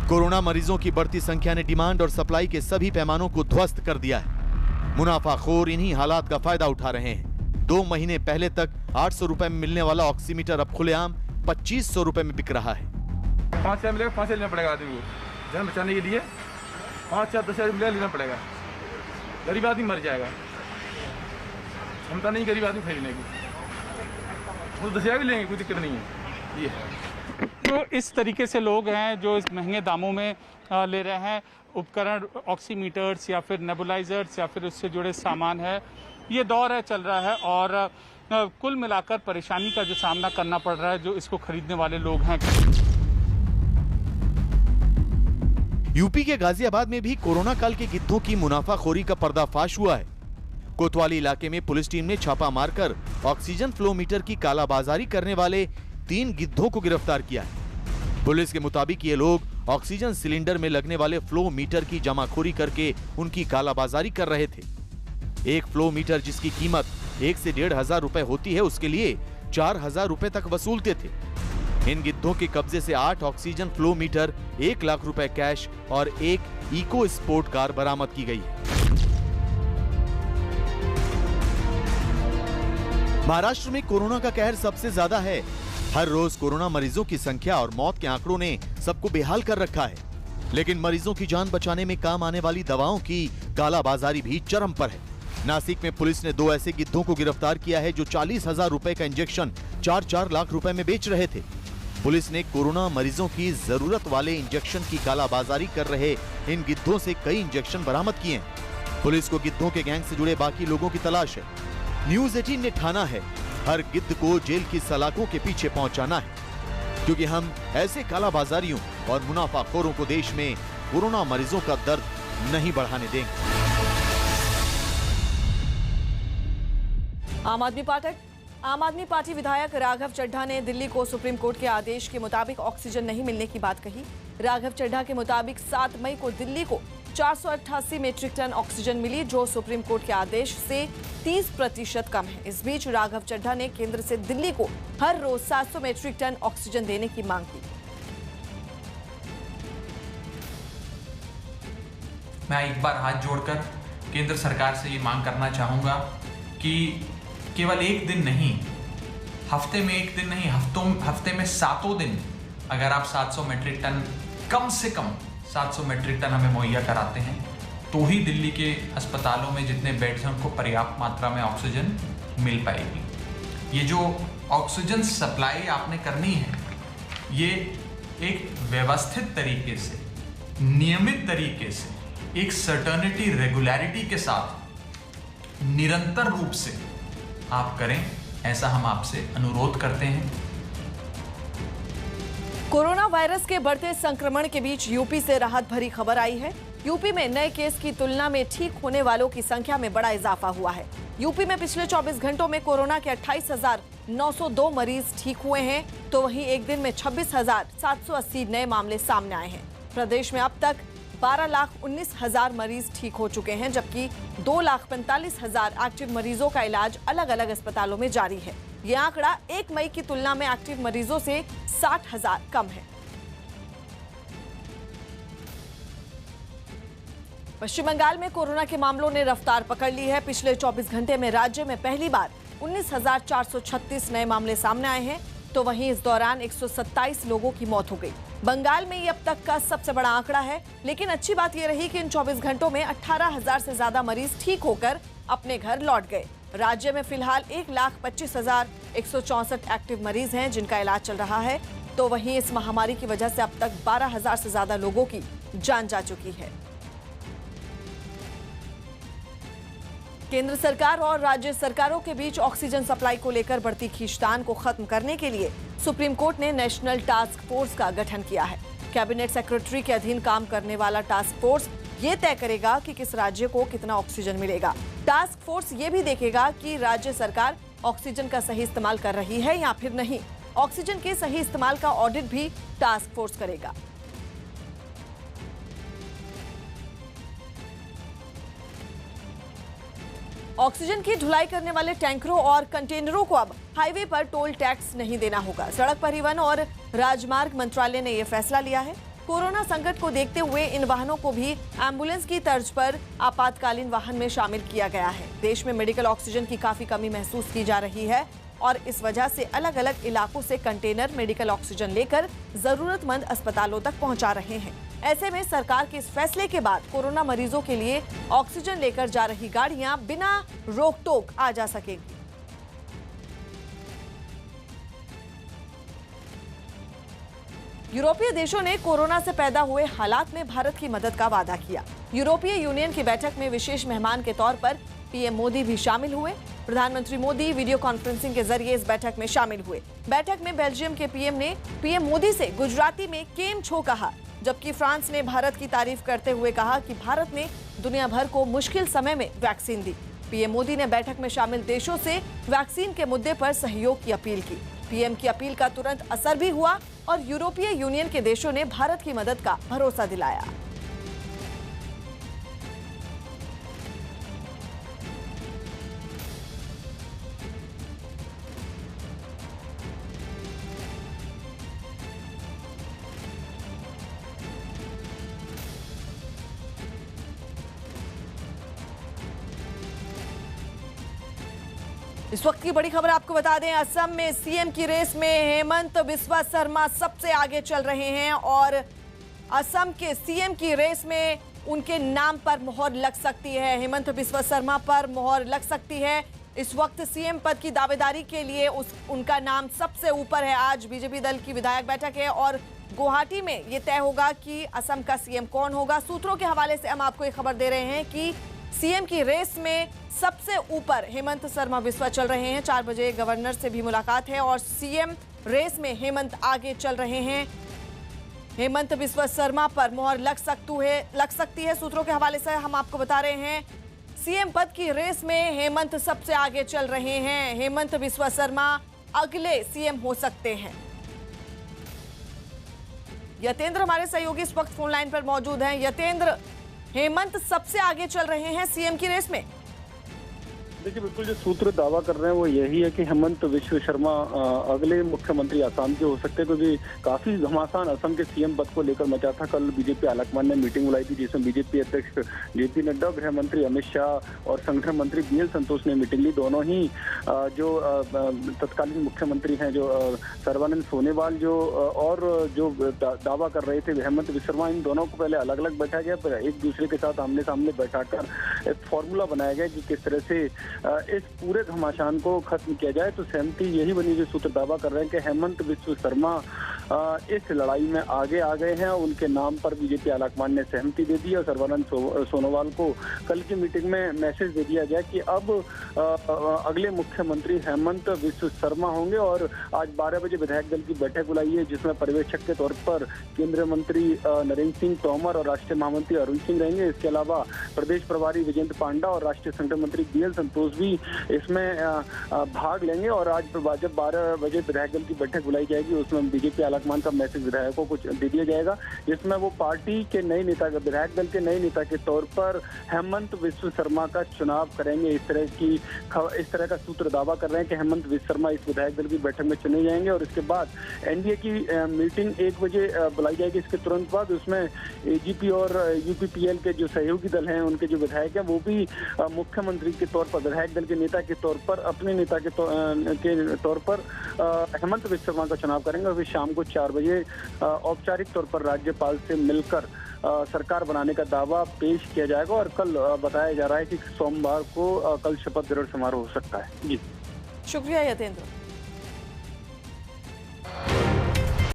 कोरोना मरीजों की बढ़ती संख्या ने डिमांड और सप्लाई के सभी पैमानों को ध्वस्त कर दिया है। मुनाफाखोर इन्हीं हालात का फायदा उठा रहे हैं। 2 महीने पहले तक 800 रुपए में मिलने वाला ऑक्सीमीटर अब खुलेआम 2500 रुपए में बिक रहा है। 5,000 मिलेगा, 5,000 लेना पड़ेगा आदमी को जान बचाने के लिए। 5,000 10,000 मिलेगा, लेना पड़ेगा। गरीब आदमी मर जाएगा, क्षमता नहीं गरीब आदमी खरीदने की। वो 10,000 भी लेंगे, कोई दिक्कत नहीं है। ये तो इस तरीके से लोग हैं जो इस महंगे दामों में ले रहे हैं उपकरण, ऑक्सीमीटर्स या फिर नेबुलाइजर्स या फिर उससे जुड़े सामान है। ये दौर है, चल रहा है, और कुल मिलाकर परेशानी का जो सामना करना पड़ रहा है जो इसको खरीदने वाले लोग हैं। यूपी के गाजियाबाद में भी कोरोना काल के गिद्धों की मुनाफाखोरी का पर्दाफाश हुआ है। कोतवाली इलाके में पुलिस टीम ने छापा मारकर ऑक्सीजन फ्लो मीटर की कालाबाजारी करने वाले 3 गिद्धों को गिरफ्तार किया है। पुलिस के मुताबिक ये लोग ऑक्सीजन सिलेंडर में लगने वाले फ्लो मीटर की जमाखोरी करके उनकी कालाबाजारी कर रहे थे। एक फ्लो मीटर जिसकी कीमत 1 से 1,500 रुपए होती है, उसके लिए 4,000 रुपए तक वसूलते थे। इन गिद्धों के कब्जे से 8 ऑक्सीजन फ्लो मीटर, 1 लाख रुपए कैश और एक इको स्पोर्ट कार बरामद की गई है। महाराष्ट्र में कोरोना का कहर सबसे ज्यादा है। हर रोज कोरोना मरीजों की संख्या और मौत के आंकड़ों ने सबको बेहाल कर रखा है। लेकिन मरीजों की जान बचाने में काम आने वाली दवाओं की कालाबाजारी भी चरम पर है। नासिक में पुलिस ने 2 ऐसे गिद्धों को गिरफ्तार किया है जो 40,000 रुपए का इंजेक्शन 4-4 लाख रुपए में बेच रहे थे। पुलिस ने कोरोना मरीजों की जरूरत वाले इंजेक्शन की कालाबाजारी कर रहे इन गिद्धों से कई इंजेक्शन बरामद किए हैं। पुलिस को गिद्धों के गैंग से जुड़े बाकी लोगों की तलाश है। न्यूज 18 ने ठाना है हर गिद्ध को जेल की सलाखों के पीछे पहुंचाना है, क्योंकि हम ऐसे कालाबाजारियों और मुनाफाखोरों को देश में कोरोना मरीजों का दर्द नहीं बढ़ाने देंगे। आम आदमी पार्टी विधायक राघव चड्ढा ने दिल्ली को सुप्रीम कोर्ट के आदेश के मुताबिक ऑक्सीजन नहीं मिलने की बात कही। राघव चड्ढा के मुताबिक 7 मई को दिल्ली को 488 मीट्रिक टन ऑक्सीजन मिली, जो सुप्रीम कोर्ट के आदेश से 30% कम है। इस बीच राघव चड्ढा ने केंद्र से दिल्ली को हर रोज 700 मीट्रिक टन ऑक्सीजन देने की मांग की। मैं एक बार हाथ जोड़कर केंद्र सरकार से ये मांग करना चाहूँगा कि केवल एक दिन नहीं, हफ्ते में एक दिन नहीं, हफ्ते में 7 दिन अगर आप 700 मीट्रिक टन, कम से कम 700 मीट्रिक टन हमें मुहैया कराते हैं, तो ही दिल्ली के अस्पतालों में जितने बेड्स हैं उनको पर्याप्त मात्रा में ऑक्सीजन मिल पाएगी। ये जो ऑक्सीजन सप्लाई आपने करनी है, ये एक व्यवस्थित तरीके से, नियमित तरीके से, एक सर्टेनिटी, रेगुलरिटी के साथ निरंतर रूप से आप करें, ऐसा हम आपसे अनुरोध करते हैं। कोरोना वायरस के बढ़ते संक्रमण के बीच यूपी से राहत भरी खबर आई है। यूपी में नए केस की तुलना में ठीक होने वालों की संख्या में बड़ा इजाफा हुआ है। यूपी में पिछले 24 घंटों में कोरोना के 28,902 मरीज ठीक हुए हैं, तो वहीं एक दिन में 26,780 नए मामले सामने आए हैं। प्रदेश में अब तक 12,19,000 मरीज ठीक हो चुके हैं, जबकि 2,45,000 एक्टिव मरीजों का इलाज अलग अलग अस्पतालों में जारी है। ये आंकड़ा 1 मई की तुलना में एक्टिव मरीजों से 60,000 कम है। पश्चिम बंगाल में कोरोना के मामलों ने रफ्तार पकड़ ली है। पिछले 24 घंटे में राज्य में पहली बार 19,436 नए मामले सामने आए हैं, तो वहीं इस दौरान 127 लोगों की मौत हो गई। बंगाल में ये अब तक का सबसे बड़ा आंकड़ा है। लेकिन अच्छी बात यह रही कि इन 24 घंटों में 18,000 से ज्यादा मरीज ठीक होकर अपने घर लौट गए। राज्य में फिलहाल 1,25,164 एक्टिव मरीज हैं जिनका इलाज चल रहा है, तो वहीं इस महामारी की वजह से अब तक 12,000 से ज्यादा लोगों की जान जा चुकी है। केंद्र सरकार और राज्य सरकारों के बीच ऑक्सीजन सप्लाई को लेकर बढ़ती खींचतान को खत्म करने के लिए सुप्रीम कोर्ट ने नेशनल टास्क फोर्स का गठन किया है। कैबिनेट सेक्रेटरी के अधीन काम करने वाला टास्क फोर्स ये तय करेगा कि किस राज्य को कितना ऑक्सीजन मिलेगा। टास्क फोर्स ये भी देखेगा कि राज्य सरकार ऑक्सीजन का सही इस्तेमाल कर रही है या फिर नहीं। ऑक्सीजन के सही इस्तेमाल का ऑडिट भी टास्क फोर्स करेगा। ऑक्सीजन की ढुलाई करने वाले टैंकरों और कंटेनरों को अब हाईवे पर टोल टैक्स नहीं देना होगा। सड़क परिवहन और राजमार्ग मंत्रालय ने यह फैसला लिया है। कोरोना संकट को देखते हुए इन वाहनों को भी एम्बुलेंस की तर्ज पर आपातकालीन वाहन में शामिल किया गया है। देश में मेडिकल ऑक्सीजन की काफी कमी महसूस की जा रही है और इस वजह से अलग अलग इलाकों से कंटेनर मेडिकल ऑक्सीजन लेकर जरूरतमंद अस्पतालों तक पहुंचा रहे हैं। ऐसे में सरकार के इस फैसले के बाद कोरोना मरीजों के लिए ऑक्सीजन लेकर जा रही गाड़ियां बिना रोक टोक आ जा सकेंगी। यूरोपीय देशों ने कोरोना से पैदा हुए हालात में भारत की मदद का वादा किया। यूरोपीय यूनियन की बैठक में विशेष मेहमान के तौर पर पीएम मोदी भी शामिल हुए। प्रधानमंत्री मोदी वीडियो कॉन्फ्रेंसिंग के जरिए इस बैठक में शामिल हुए। बैठक में बेल्जियम के पीएम ने पीएम मोदी से गुजराती में केम छो कहा, जबकि फ्रांस ने भारत की तारीफ करते हुए कहा कि भारत ने दुनिया भर को मुश्किल समय में वैक्सीन दी। पीएम मोदी ने बैठक में शामिल देशों से वैक्सीन के मुद्दे पर सहयोग की अपील की। पीएम की अपील का तुरंत असर भी हुआ और यूरोपीय यूनियन के देशों ने भारत की मदद का भरोसा दिलाया। इस वक्त की बड़ी खबर आपको बता दें, असम में सीएम की रेस में हेमंत बिस्वा शर्मा सबसे आगे चल रहे हैं और असम के सीएम की रेस में उनके नाम पर मोहर लग सकती है। हेमंत बिस्वा शर्मा पर मोहर लग सकती है। इस वक्त सीएम पद की दावेदारी के लिए उनका नाम सबसे ऊपर है। आज बीजेपी दल की विधायक बैठक है और गुवाहाटी में ये तय होगा कि असम का सीएम कौन होगा। सूत्रों के हवाले से हम आपको ये खबर दे रहे हैं कि सीएम की रेस में सबसे ऊपर हेमंत शर्मा बिस्वा चल रहे हैं। 4 बजे गवर्नर से भी मुलाकात है और सीएम रेस में हेमंत आगे चल रहे हैं। हेमंत बिस्वा शर्मा पर मोहर लग सकती है। सूत्रों के हवाले से हम आपको बता रहे हैं सीएम पद की रेस में हेमंत सबसे आगे चल रहे हैं। हेमंत बिस्वा शर्मा अगले सीएम हो सकते हैं। यतेंद्र हमारे सहयोगी इस वक्त फोन लाइन पर मौजूद हैं। यतेंद्र, हेमंत सबसे आगे चल रहे हैं सीएम की रेस में। देखिए, बिल्कुल जो सूत्र दावा कर रहे हैं वो यही है कि हेमंत बिस्वा शर्मा अगले मुख्यमंत्री असम के हो सकते हैं, क्योंकि काफी घमासान असम के सीएम पद को लेकर मचा था। कल बीजेपी आलाकमान ने मीटिंग बुलाई थी जिसमें बीजेपी अध्यक्ष जेपी नड्डा, गृह मंत्री अमित शाह और संगठन मंत्री बीएल संतोष ने मीटिंग ली। दोनों ही जो तत्कालीन मुख्यमंत्री हैं जो सर्बानंद सोनोवाल और जो दावा कर रहे थे हेमंत बिस्वा शर्मा, इन दोनों को पहले अलग अलग बैठा गया, फिर एक दूसरे के साथ आमने सामने बैठाकर एक फॉर्मूला बनाया गया कि किस तरह से इस पूरे घमासान को खत्म किया जाए। तो सहमति यही बनी जो सूत्र दावा कर रहे हैं कि हेमंत बिस्वा शर्मा इस लड़ाई में आगे आ गए हैं। उनके नाम पर बीजेपी आलाकमान ने सहमति दे दी और सर्बानंद सोनोवाल को कल की मीटिंग में मैसेज दे दिया गया कि अब अगले मुख्यमंत्री हेमंत बिस्वा शर्मा होंगे। और आज 12 बजे विधायक दल की बैठक बुलाई है जिसमें पर्यवेक्षक के तौर पर केंद्रीय मंत्री नरेंद्र सिंह तोमर और राष्ट्रीय महामंत्री अरुण सिंह रहेंगे। इसके अलावा प्रदेश प्रभारी विजेंद्र पांडा और राष्ट्रीय संगठन मंत्री बीएल संतोष भी इसमें भाग लेंगे। और आज जब 12 बजे विधायक दल की बैठक बुलाई जाएगी उसमें बीजेपी आलाकमान का मैसेज विधायकों को दे दिया जाएगा, जिसमें वो पार्टी के नए नेता, विधायक दल के नए नेता के तौर पर हेमंत बिस्वा शर्मा का चुनाव करेंगे। इस तरह का सूत्र दावा कर रहे हैं कि हेमंत बिस्वा शर्मा इस विधायक दल की बैठक में चुने जाएंगे। और इसके बाद एनडीए की मीटिंग 1 बजे बुलाई जाएगी। इसके तुरंत बाद उसमें एजीपी और यूपीपीएल के जो सहयोगी दल हैं उनके जो विधायक हैं वो भी मुख्यमंत्री के तौर पर, विधायक दल के नेता के तौर पर, अपने नेता के तौर पर हेमंत बिस्वा शर्मा का चुनाव करेंगे। और फिर शाम को 4 बजे औपचारिक तौर पर राज्यपाल से मिलकर सरकार बनाने का दावा पेश किया जाएगा। और कल बताया जा रहा है कि सोमवार को कल शपथ ग्रहण समारोह हो सकता है। जी, शुक्रिया यतेंद्र।